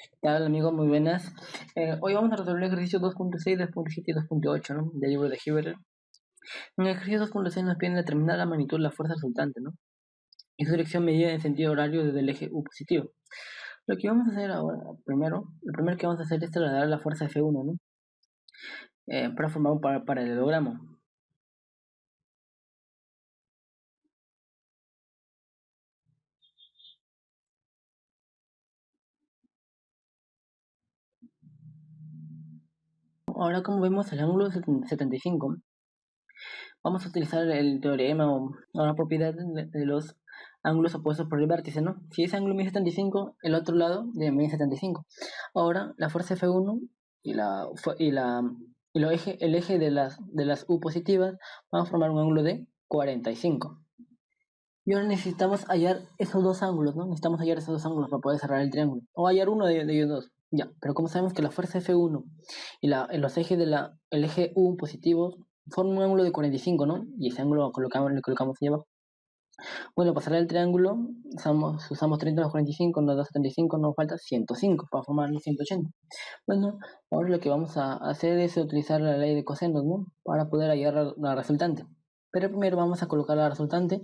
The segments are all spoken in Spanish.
¿Qué tal, amigo? Muy buenas. Hoy vamos a resolver el ejercicio 2.6, 2.7 y 2.8, ¿no? Del libro de Hibbert. En el ejercicio 2.6 nos piden determinar la magnitud de la fuerza resultante, ¿no? Y su dirección medida en sentido horario desde el eje U positivo. Lo que vamos a hacer ahora, lo primero que vamos a hacer es trasladar la fuerza F1, ¿no? Para formar un paralelogramo. Ahora, como vemos el ángulo 75, vamos a utilizar el teorema o la propiedad de los ángulos opuestos por el vértice, ¿no? Si ese ángulo mide 75, el otro lado debe medir 75. Ahora, la fuerza F1 y el eje de las U positivas van a formar un ángulo de 45. Y ahora necesitamos hallar esos dos ángulos, ¿no? Necesitamos hallar esos dos ángulos para poder cerrar el triángulo. O hallar uno de ellos dos. Ya, pero como sabemos que la fuerza F1 y los ejes el eje U positivo forman un ángulo de 45, ¿no? Y ese ángulo le colocamos ahí abajo. Bueno, para cerrar el triángulo usamos 30 más 45, nos da 75, nos falta 105 para formar los 180. Bueno, ahora lo que vamos a hacer es utilizar la ley de cosenos, ¿no? Para poder hallar la resultante. Pero primero vamos a colocar la resultante.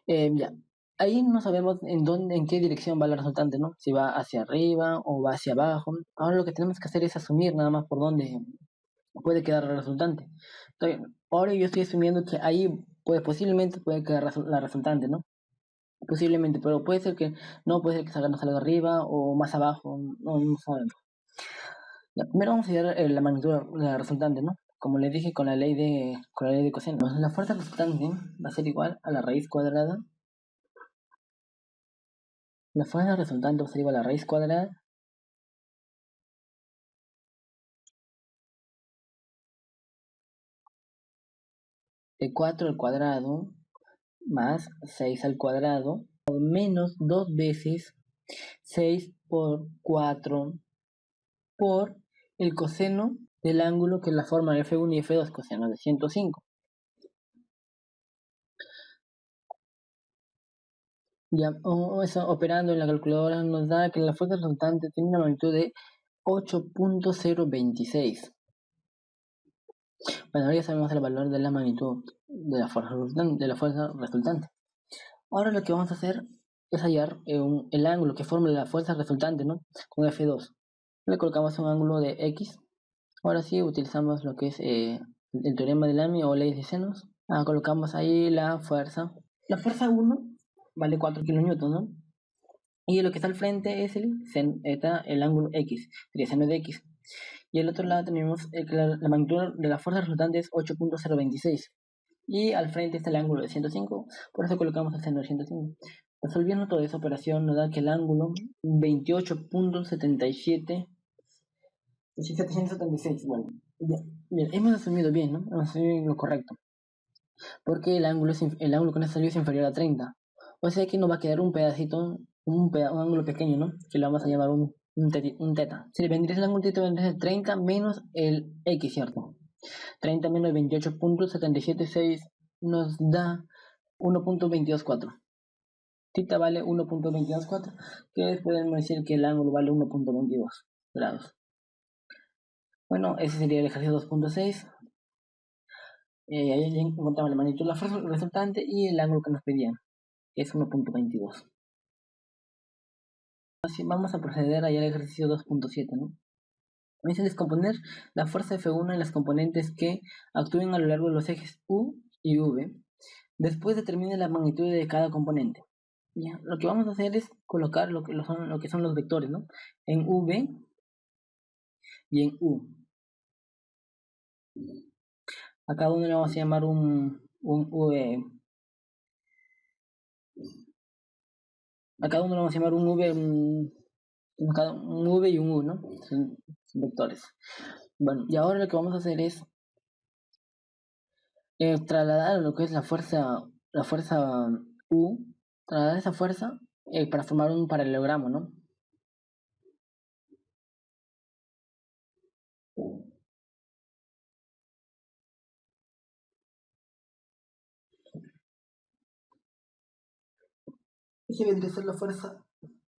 Ya, ahí no sabemos en qué dirección va la resultante, ¿no? Si va hacia arriba o va hacia abajo. Ahora lo que tenemos que hacer es asumir nada más por dónde puede quedar la resultante. Entonces, ahora yo estoy asumiendo que ahí posiblemente puede quedar la resultante, ¿no? Posiblemente, pero puede ser que salga, no salga arriba o más abajo, no sabemos. Ya, primero vamos a ver la magnitud de la resultante, ¿no? Como les dije con la ley de coseno. La fuerza resultante va a ser igual a la raíz cuadrada. La fuerza resultante va a ser igual a la raíz cuadrada de 4 al cuadrado más 6 al cuadrado menos 2 veces 6 por 4 por el coseno del ángulo que la forma F1 y F2, coseno de 105. Ya, eso operando en la calculadora nos da que la fuerza resultante tiene una magnitud de 8.026. Bueno, ahora ya sabemos el valor de la magnitud de la fuerza resultante. Ahora lo que vamos a hacer es hallar el ángulo que forma la fuerza resultante, ¿no? Con F2. Le colocamos un ángulo de X. Ahora sí utilizamos lo que es el teorema de Lamy o ley de senos. Colocamos ahí la fuerza. La fuerza 1 vale 4 kN, ¿no? Y lo que está al frente es el ángulo X, sería seno de X. Y al otro lado tenemos que la magnitud de la fuerza resultante es 8.026. Y al frente está el ángulo de 105, por eso colocamos el seno de 105. Resolviendo toda esa operación nos da que el ángulo 28.77, 776, bueno, bien, hemos asumido bien, ¿no? Hemos asumido lo correcto, porque el ángulo con esta salida es inferior a 30. O sea que nos va a quedar un pedacito, un ángulo pequeño, ¿no? Que lo vamos a llamar un teta. Si le vendría el ángulo teta, vendría 30 menos el X, ¿cierto? 30 menos 28.776 nos da 1.224. Tita vale 1.224, que podemos decir que el ángulo vale 1.22 grados. Bueno, ese sería el ejercicio 2.6. Ahí encontramos la magnitud de la fuerza resultante y el ángulo que nos pedían, que es 1.22. Así vamos a proceder allá al ejercicio 2.7, ¿no? Me dice descomponer la fuerza F1 en las componentes que actúen a lo largo de los ejes U y V. Después determine la magnitud de cada componente. Ya, lo que vamos a hacer es colocar lo que son los vectores, ¿no? En V y en U. A cada uno le vamos a llamar a cada uno le vamos a llamar un V y un U, ¿no? Son vectores. Bueno, y ahora lo que vamos a hacer es trasladar lo que es la fuerza U, trasladar esa fuerza para formar un paralelogramo, ¿no? Ese vendría a ser la fuerza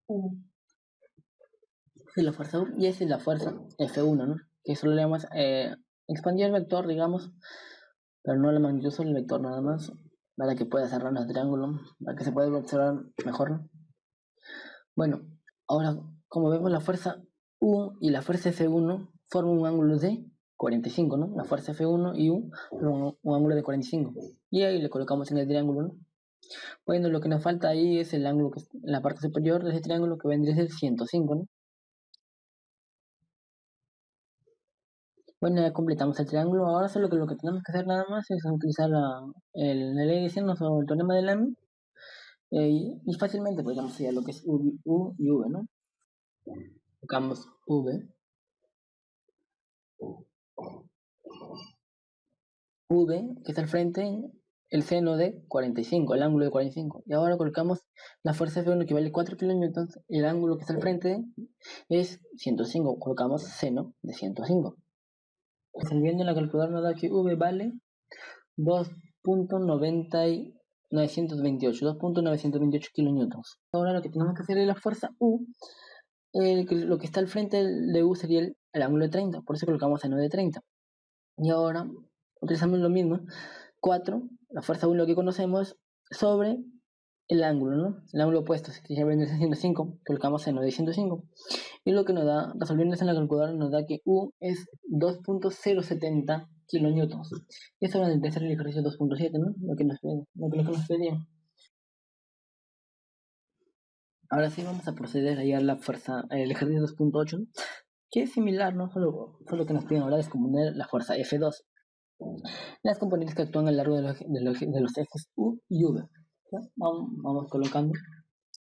U. Es la fuerza U y esa es la fuerza F1, ¿no? Que solo le vamos expandir el vector, digamos, pero no la magnitud, solo el vector nada más, para que pueda cerrar el triángulo, para que se pueda observar mejor, ¿no? Bueno, ahora, como vemos, la fuerza U y la fuerza F1 forman un ángulo de 45, ¿no? La fuerza F1 y U forman un ángulo de 45. Y ahí le colocamos en el triángulo, ¿no? Bueno, lo que nos falta ahí es el ángulo que es en la parte superior de ese triángulo, que vendría a ser 105, ¿no? Bueno, ya completamos el triángulo. Ahora solo que lo que tenemos que hacer nada más es utilizar la ley de senos o el teorema de Lamy, y fácilmente podríamos hallar lo que es U y V, ¿no? Buscamos V, que está al frente, el seno de 45, el ángulo de 45. Y ahora colocamos la fuerza F1, que vale 4 kN, y el ángulo que está al frente es 105. Colocamos seno de 105. Resolviendo en la calculadora nos da que V vale 2.928 kilonewtons. Ahora lo que tenemos que hacer es la fuerza U. Lo que está al frente de U sería el ángulo de 30, por eso colocamos seno de 30. Y ahora utilizamos lo mismo, 4, la fuerza U lo que conocemos, sobre el ángulo, ¿no? El ángulo opuesto, que ya viene 105, colocamos seno de 105. Y lo que nos da, resolviendo en la calculadora, nos da que U es 2.070 kilonewtons. Y esto va a ser el ejercicio 2.7, ¿no? Lo que nos pedían. Ahora sí vamos a proceder a hallar la fuerza, el ejercicio 2.8, ¿no? Que es similar, ¿no? Solo que nos piden ahora descomponer la fuerza F2. Las componentes que actúan a lo largo de los ejes U y V. ¿Ya? Vamos colocando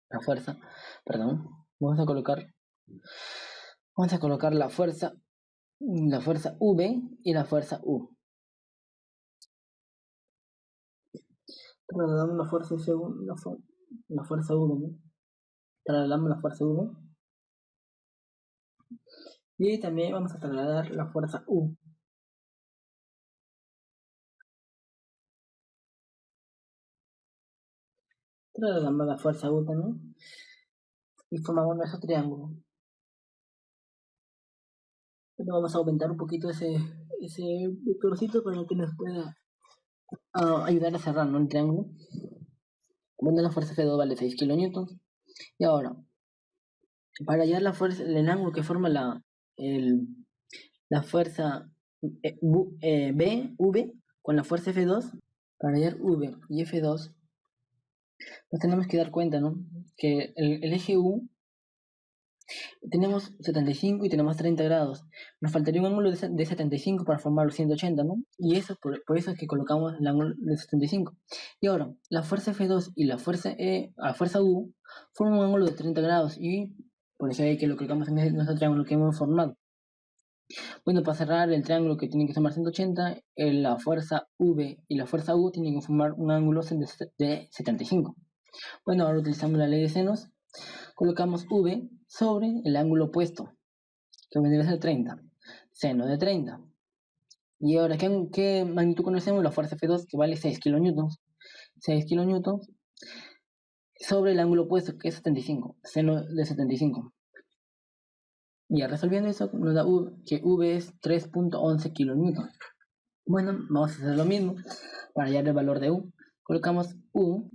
la fuerza, perdón, vamos a colocar la fuerza V y la fuerza U. Trasladamos la fuerza V, la fuerza V, ¿no? Trasladamos la fuerza V. Y también vamos a trasladar la fuerza U. Trasladamos la fuerza U también. Y formamos nuestro triángulo. Pero vamos a aumentar un poquito ese vectorcito para que nos pueda ayudar a cerrar, ¿no? El triángulo. Bueno, la fuerza F2 vale 6 kilonewtons. Y ahora, para hallar la fuerza, el ángulo que forma la fuerza V con la fuerza F2, para hallar V y F2, nos tenemos que dar cuenta, ¿no? Que el eje U tenemos 75 y tenemos 30 grados. Nos faltaría un ángulo de 75 para formar los 180, ¿no? Y eso por eso es que colocamos el ángulo de 75. Y ahora, la fuerza F2 y la fuerza U forman un ángulo de 30 grados. Y por eso hay que lo colocamos en nuestro triángulo que hemos formado. Bueno, para cerrar el triángulo que tiene que formar 180, la fuerza V y la fuerza U tienen que formar un ángulo de 75. Bueno, ahora utilizamos la ley de senos. Colocamos V sobre el ángulo opuesto, que vendría a ser 30. Seno de 30. Y ahora, ¿qué magnitud conocemos? La fuerza F2, que vale 6 kilonewtons. 6 kilonewtons sobre el ángulo opuesto, que es 75. Seno de 75. Y ya resolviendo eso, nos da que V es 3.11 kilonewtons. Bueno, vamos a hacer lo mismo para hallar el valor de U. Colocamos U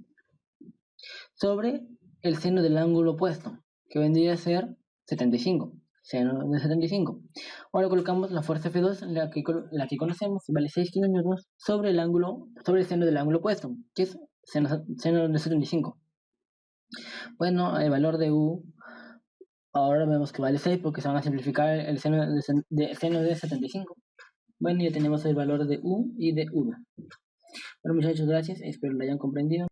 sobre el seno del ángulo opuesto, que vendría a ser 75. Seno de 75. Ahora colocamos la fuerza F2, la que conocemos, vale 6 kilonewtons, sobre el seno del ángulo opuesto, que es seno de 75. Bueno, el valor de U, ahora vemos que vale 6 porque se van a simplificar el seno de 75. Bueno, ya tenemos el valor de U y de V. Bueno, muchachos, gracias. Espero lo hayan comprendido.